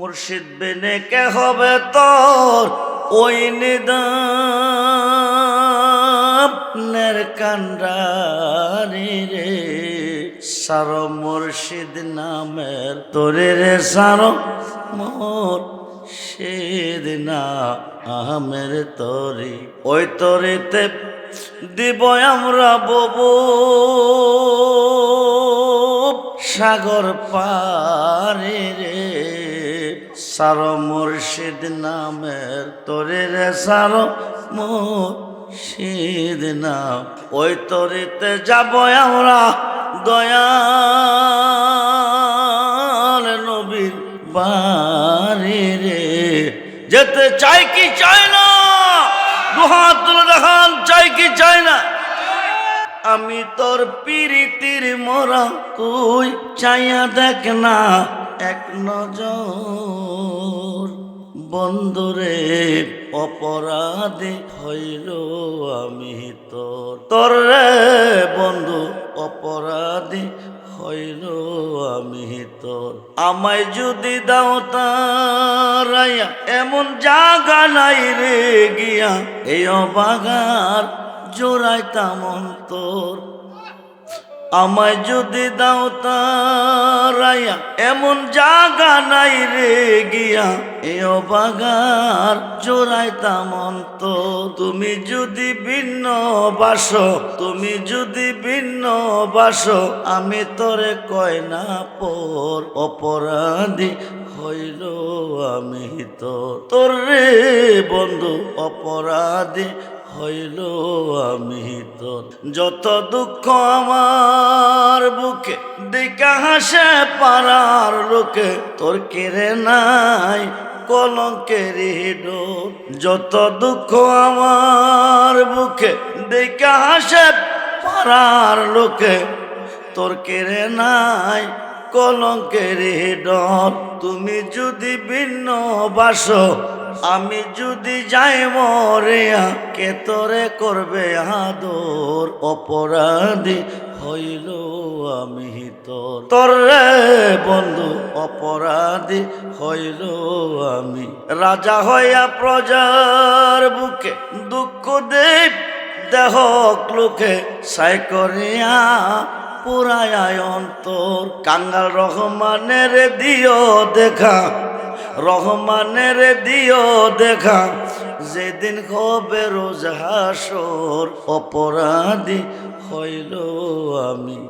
মুর্শিদ বিনে কে হবে তোর ওই নিদানের কান্ডারি রে। সারো মুর্শিদ নামের তোরে রে সারো মুর্শিদ নামের তরি, ওই তরিতে দিব আমরা ববু সাগর পারে রে। সারো মুর্শিদ নামের তোরে রে সারো মুর্শিদ নাম, ওই তরিতে যাব আমরা দয়াল নবীর বাড়ি রে। যেতে চাই কি চাই না, দুহাত তুলে দেখান, চাই কি চাই না। আমি তোর পিরিতির মোরা, তুই চাইয়া দেখ না এক নজর। বন্ধুরে অপরাধী হইল আমি তোর, তোর রে বন্ধু অপরাধী হইল আমি তোর। আমায় যদি দাও তারাইয়া এমন জাগা নাই রে গিয়া, এই অবাগার জোড়াইতাম অন্তর। আমায় যদি দাও তারাইয়া এমন জাগা নাই রে গিয়া, এ অবাগার জোড়াইতাম অন্তর। তুমি যদি ভিন্ন বাসো, তুমি যদি ভিন্ন বাসো, আমি তোরে কয় না পর। অপরাধী হইল আমি তোর, তোর রে বন্ধু অপরাধী হইল আমি তোর। যত দুঃখ আমার বুকে দেখা হাসে পাড়ার লোকে, তোর কেড়ে নাই কলঙ্কের ডোর। যত দুঃখ আমার বুকে দেখা হাসে পাড়ার লোকে, তোর কেড়ে নাই কলঙ্কের ডর। তুমি যদি ভিন্ন বাসো, আমি যদি যাই মরিয়া, কে তোরে করবে আদর। অপরাধী হইল আমি তোর, তোর রে বন্ধু অপরাধী হইল আমি। রাজা হইয়া প্রজার বুকে দুঃখ দেব দেহ লোকে, সাই করিয়া পুরায় অন্তর। কাঙ্গাল রহমানের দিও দেখা, রহমানের দিও দেখা, যেদিন হবে রোজ হাসর। অপরাধী হইল আমি।